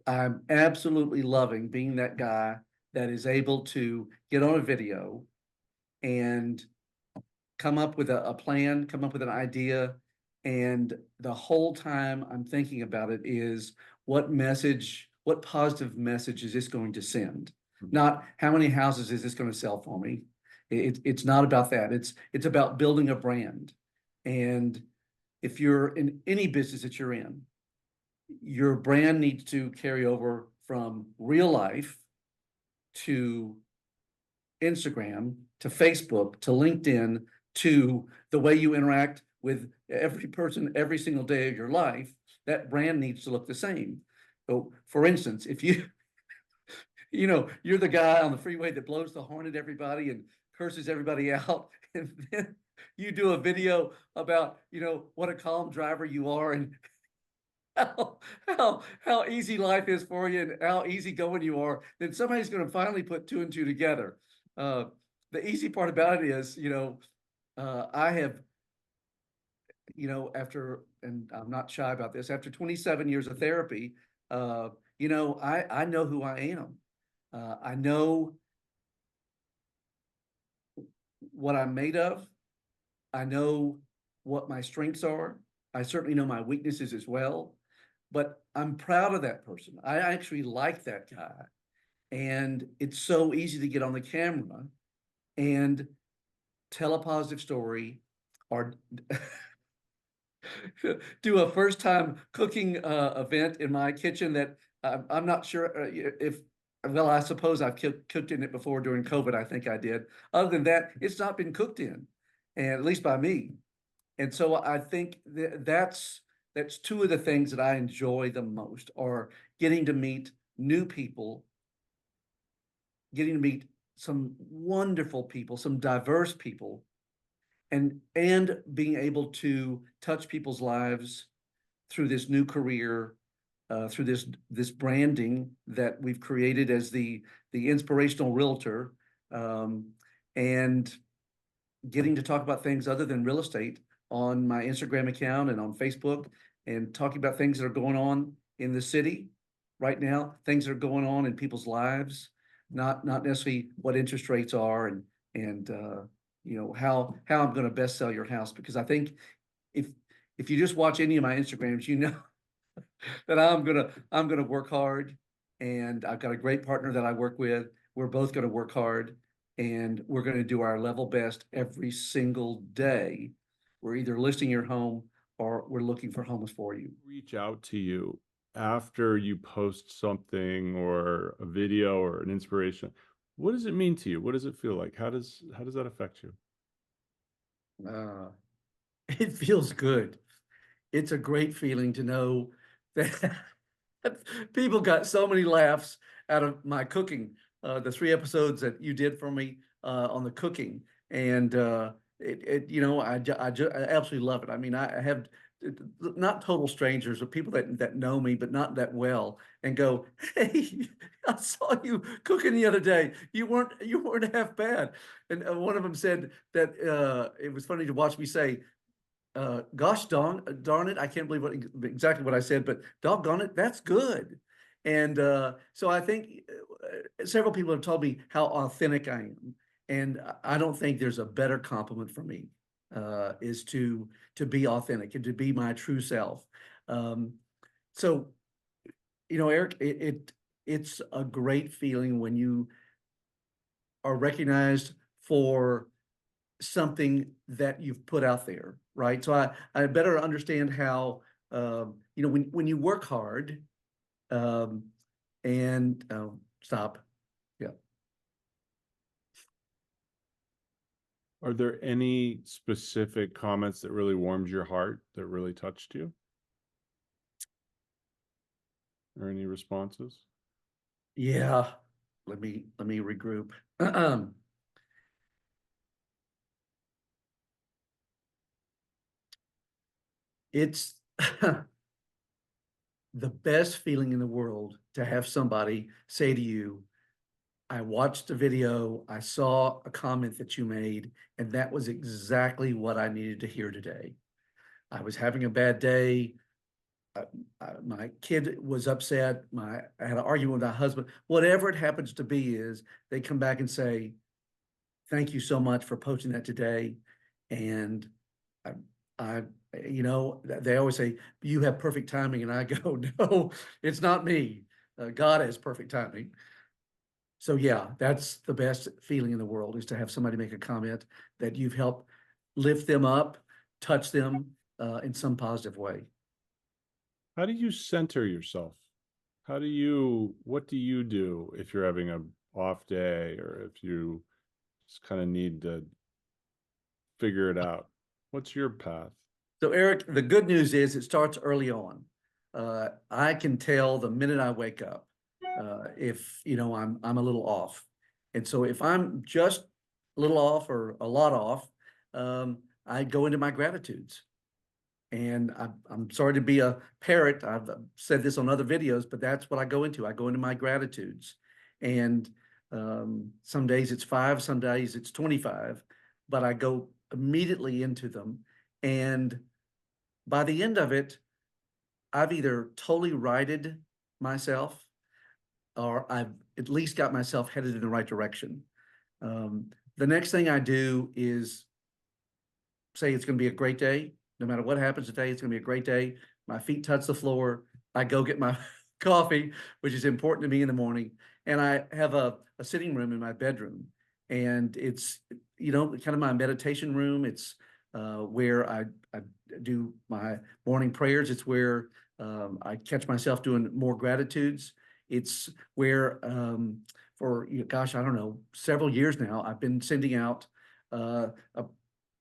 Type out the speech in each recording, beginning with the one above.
I'm absolutely loving being that guy that is able to get on a video and come up with a plan, come up with an idea. And the whole time I'm thinking about it is what positive message is this going to send? Not how many houses is this going to sell for me? It's not about that. It's about building a brand. And if you're in any business that you're in, your brand needs to carry over from real life to Instagram to Facebook to LinkedIn to the way you interact with every person every single day of your life. That brand needs to look the same. So, for instance, if you're the guy on the freeway that blows the horn at everybody and curses everybody out, and then you do a video about what a calm driver you are and how how easy life is for you and how easygoing you are, then somebody's going to finally put two and two together. Uh, the easy part about it is, I have, after, and I'm not shy about this, after 27 years of therapy, I know who I am. I know what I'm made of. I know what my strengths are. I certainly know my weaknesses as well, but I'm proud of that person. I actually like that guy. And it's so easy to get on the camera and tell a positive story or do a first time cooking event in my kitchen that I'm not sure if, well, I suppose I've cooked in it before during COVID. I think I did. Other than that, it's not been cooked in, and at least by me. And so I think that's two of the things that I enjoy the most, are getting to meet new people, getting to meet some wonderful people, some diverse people, and being able to touch people's lives through this new career, through this branding that we've created as the inspirational realtor, um, and getting to talk about things other than real estate on my Instagram account and on Facebook, and talking about things that are going on in the city right now, things that are going on in people's lives, not necessarily what interest rates are and how I'm going to best sell your house. Because I think if if you just watch any of my Instagrams, that I'm gonna work hard, and I've got a great partner that I work with. We're both gonna work hard, and we're gonna do our level best every single day. We're either listing your home or we're looking for homes for you. Reach out to you after you post something or a video or an inspiration, what does it mean to you? What does it feel like? How does that affect you? Uh, it feels good. It's a great feeling to know that people got so many laughs out of my cooking. The 3 episodes that you did for me on the cooking, and I absolutely love it. I mean, I have not total strangers, but people that know me, but not that well, and go, "Hey, I saw you cooking the other day. You weren't half bad." And one of them said that it was funny to watch me say, gosh darn it, I can't believe exactly what I said, but doggone it, that's good. And so I think several people have told me how authentic I am, and I don't think there's a better compliment for me, is to be authentic and to be my true self. Um, so Eric, it's a great feeling when you are recognized for something that you've put out there, right? So I better understand how, when you work hard, um, and stop. Yeah. Are there any specific comments that really warmed your heart, that really touched you, or any responses? Yeah. Let me regroup. It's the best feeling in the world to have somebody say to you, I watched the video, I saw a comment that you made, and that was exactly what I needed to hear today. I was having a bad day. my kid was upset. I had an argument with my husband. Whatever it happens to be, is they come back and say, "Thank you so much for posting that today," and I, I, they always say, "You have perfect timing," and I go, "No, it's not me. God has perfect timing." So yeah, that's the best feeling in the world, is to have somebody make a comment that you've helped lift them up, touch them in some positive way. How do you center yourself? What do you do if you're having a off day, or if you just kind of need to figure it out? What's your path? So Eric, the good news is it starts early on. I can tell the minute I wake up if I'm a little off, and so if I'm just a little off or a lot off, I go into my gratitudes. And I'm sorry to be a parrot. I've said this on other videos, but that's what I go into. I go into my gratitudes, and some days it's 5, some days it's 25, but I go immediately into them, and by the end of it, I've either totally righted myself, or I've at least got myself headed in the right direction. The next thing I do is say it's going to be a great day. No matter what happens today, it's going to be a great day. My feet touch the floor. I go get my coffee, which is important to me in the morning. And I have a sitting room in my bedroom. And it's, kind of my meditation room. It's where I do my morning prayers. It's where I catch myself doing more gratitudes. It's where, for, gosh, I don't know, several years now, I've been sending out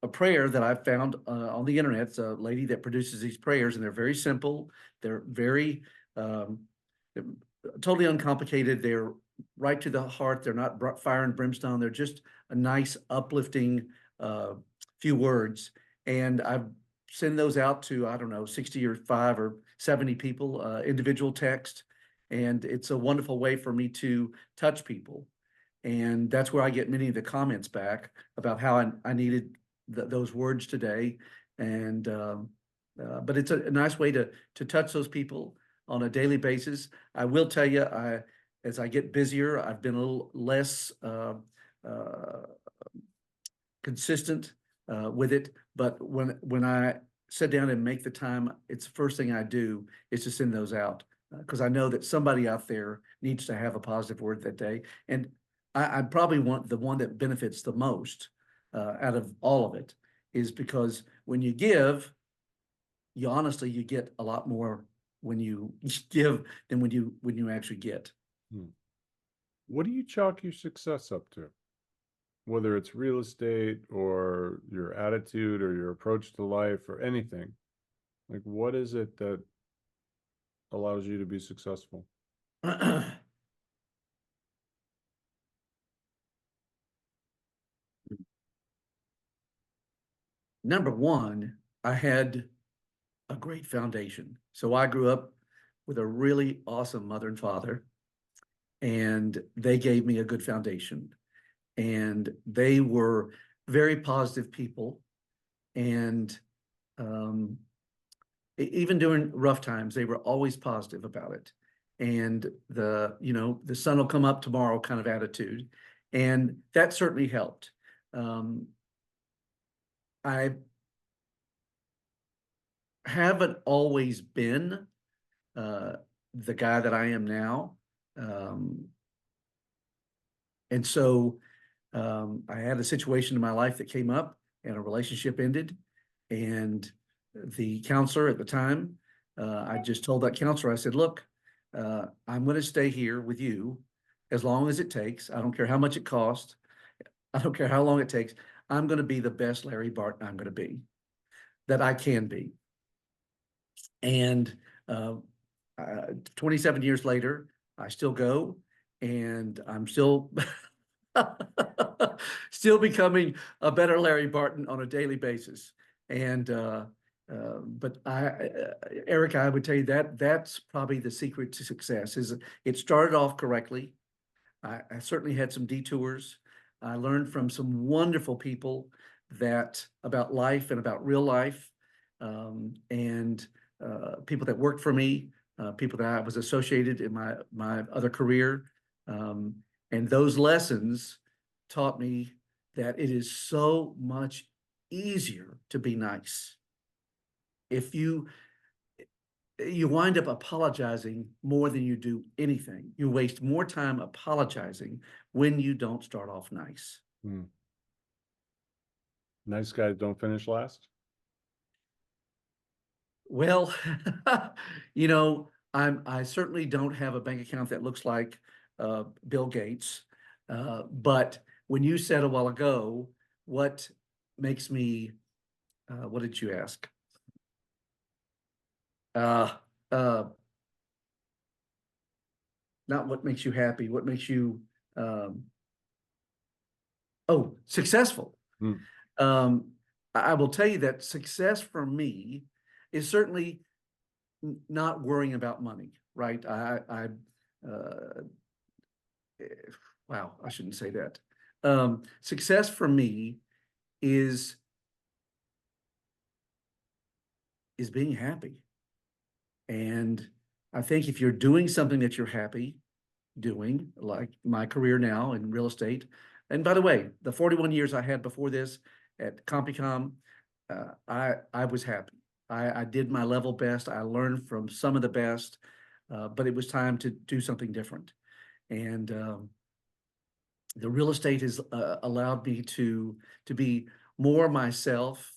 a prayer that I found on the internet. It's a lady that produces these prayers, and they're very simple. They're very totally uncomplicated. They're right to the heart. They're not fire and brimstone. They're just a nice, uplifting few words. And I send those out to, I don't know, 60 or 5 or 70 people, individual text. And it's a wonderful way for me to touch people. And that's where I get many of the comments back about how I needed those words today. And but it's a nice way to touch those people on a daily basis. I will tell you, as I get busier, I've been a little less consistent with it. But when I sit down and make the time, it's the first thing I do is to send those out, because I know that somebody out there needs to have a positive word that day. And I probably want the one that benefits the most out of all of it, is because when you give, you get a lot more when you give than when you actually get. What do you chalk your success up to? Whether it's real estate or your attitude or your approach to life or anything, like what is it that allows you to be successful? Number one, I had a great foundation. So I grew up with a really awesome mother and father, and they gave me a good foundation. And they were very positive people. And even during rough times, they were always positive about it. And the sun will come up tomorrow kind of attitude. And that certainly helped. I haven't always been the guy that I am now. And so I had a situation in my life that came up, and a relationship ended. And the counselor at the time, I just told that counselor, I said, "Look, I'm going to stay here with you as long as it takes. I don't care how much it costs. I don't care how long it takes. I'm going to be the best Lary Barton I'm going to be, that I can be." And 27 years later, I still go, and I'm still still becoming a better Lary Barton on a daily basis. And but Eric, I would tell you that that's probably the secret to success. Is it started off correctly. I certainly had some detours. I learned from some wonderful people about life and about real life. And people that worked for me, people that I was associated in my other career. And those lessons taught me that it is so much easier to be nice. If you wind up apologizing more than you do anything. You waste more time apologizing when you don't start off nice. Hmm. Nice guys don't finish last. Well, I certainly don't have a bank account that looks like Bill Gates. But when you said a while ago, what makes me, what did you ask? Uh, uh, Not what makes you happy, what makes you, um, successful. Hmm. I will tell you that success for me is certainly not worrying about money, right? Uh, eh, wow, I shouldn't say that. Success for me is being happy. And I think if you're doing something that you're happy doing, like my career now in real estate, and by the way, the 41 years I had before this at CompuCom, I was happy. I did my level best. I learned from some of the best, but it was time to do something different. And the real estate has allowed me to be more myself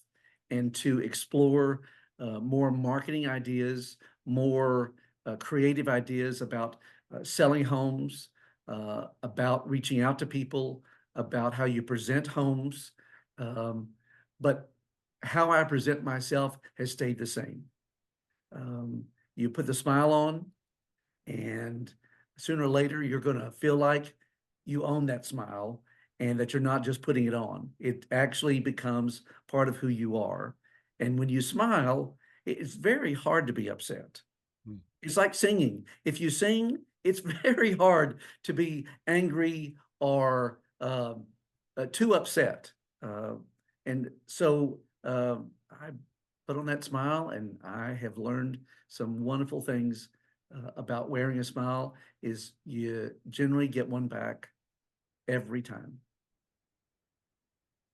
and to explore more marketing ideas, more creative ideas about selling homes, about reaching out to people, about how you present homes. Um, but how I present myself has stayed the same. Um, you put the smile on, and sooner or later, you're going to feel like you own that smile and that you're not just putting it on. It actually becomes part of who you are. And when you smile, it's very hard to be upset. Hmm. It's like singing. If you sing, it's very hard to be angry or too upset. Uh, and so I put on that smile, and I have learned some wonderful things about wearing a smile. Is you generally get one back every time.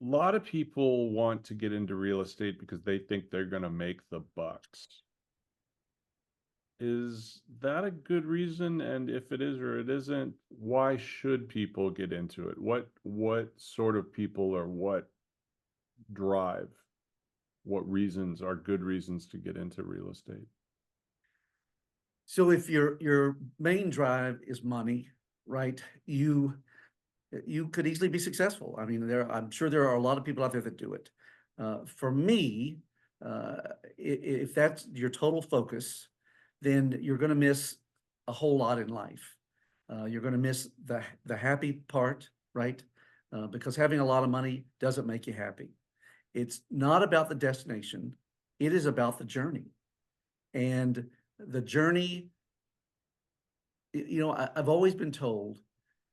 A lot of people want to get into real estate because they think they're going to make the bucks. Is that a good reason? And if it is or it isn't, why should people get into it? What sort of people or what drive? What reasons are good reasons to get into real estate? So if your main drive is money, right? You could easily be successful. I mean, I'm sure there are a lot of people out there that do it. For me, if that's your total focus, then you're going to miss a whole lot in life. You're going to miss the happy part, right? Because having a lot of money doesn't make you happy. It's not about the destination. It is about the journey. And the journey, I've always been told,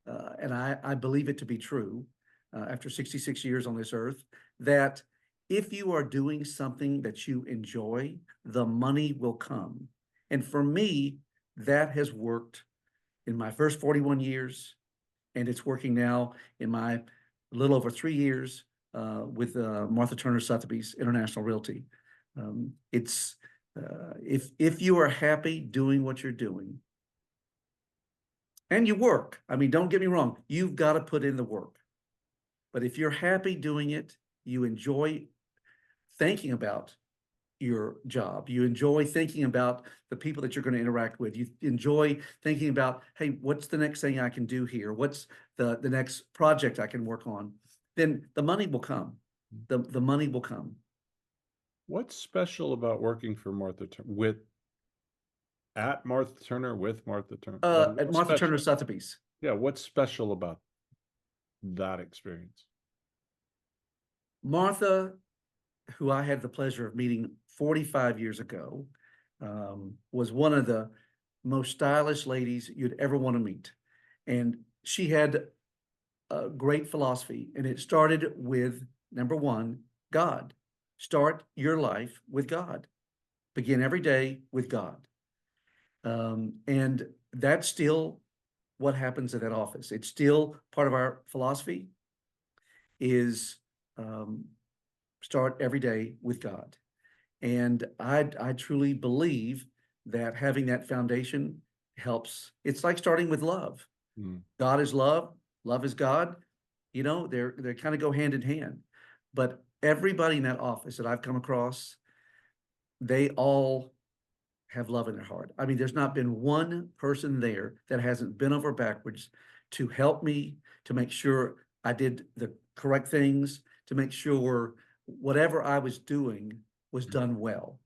and I believe it to be true, after 66 years on this earth, that if you are doing something that you enjoy, the money will come. And for me, that has worked in my first 41 years, and it's working now in my a little over 3 years with Martha Turner Sotheby's International Realty. It's if you are happy doing what you're doing, and you work. I mean, don't get me wrong, you've got to put in the work. But if you're happy doing it, you enjoy thinking about your job. You enjoy thinking about the people that you're going to interact with. You enjoy thinking about, hey, what's the next thing I can do here? What's the next project I can work on? Then the money will come. The money will come. What's special about working for Martha Turner at Martha Turner with Martha Turner? At What's Martha Turner special? Sotheby's. Yeah, what's special about that experience? Martha, who I had the pleasure of meeting 45 years ago, was one of the most stylish ladies you'd ever want to meet. And she had a great philosophy, and it started with number one, God. Start your life with God. begin every day with God. And that's still what happens in that office. It's still part of our philosophy is start every day with God. And I truly believe that having that foundation helps. It's like starting with love. Mm. God is love, love is God. You know, they kind of go hand in hand. But everybody in that office that I've come across, they all have love in their heart. I mean, there's not been one person there that hasn't bent over backwards to help me, to make sure I did the correct things, to make sure whatever I was doing was done well.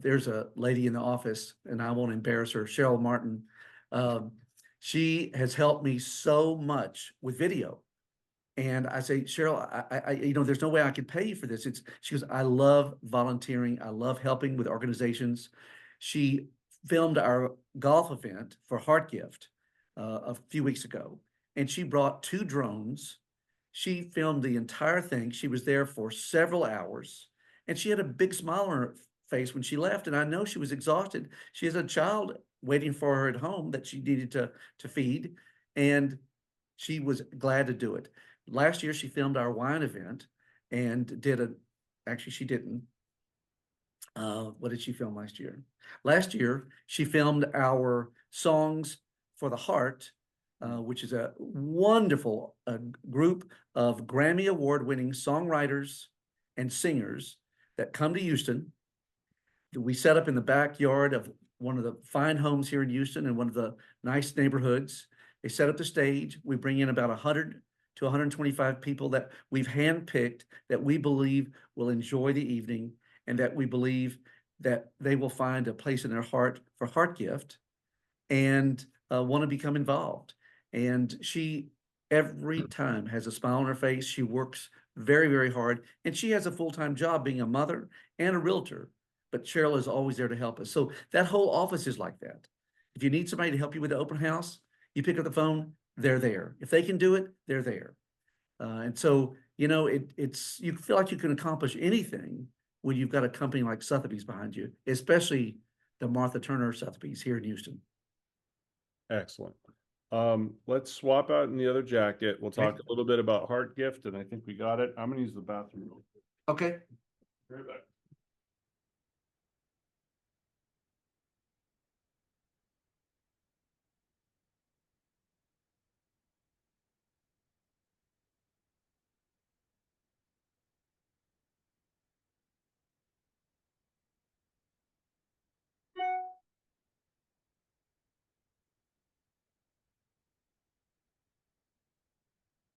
There's a lady in the office, and I won't embarrass her, Cheryl Martin. Um, she has helped me so much with video. And I say, Cheryl, there's no way I could pay you for this. She goes, I love volunteering. I love helping with organizations. She filmed our golf event for Heart Gift a few weeks ago, and she brought 2 drones. She filmed the entire thing. She was there for several hours, and she had a big smile on her face when she left. And I know she was exhausted. She has a child waiting for her at home that she needed to feed, and she was glad to do it. Last year, she filmed our wine event and actually, she didn't. What did she film last year? Last year, she filmed our Songs for the Heart, which is a wonderful group of Grammy Award-winning songwriters and singers that come to Houston. We set up in the backyard of one of the fine homes here in Houston in one of the nice neighborhoods. They set up the stage. We bring in about 100 to 125 people that we've handpicked that we believe will enjoy the evening and that we believe that they will find a place in their heart for Heart Gift and want to become involved. And she every time has a smile on her face. She works very, very hard, and she has a full-time job being a mother and a realtor. But Cheryl is always there to help us. So that whole office is like that. If you need somebody to help you with the open house, you pick up the phone, they're there. If they can do it, they're there. And so, it's you feel like you can accomplish anything when you've got a company like Sotheby's behind you, especially the Martha Turner Sotheby's here in Houston. Excellent. Let's swap out in the other jacket. We'll talk Okay. a little bit about Heart Gift, and I think we got it. I'm gonna use the bathroom real quick. Okay. Right back.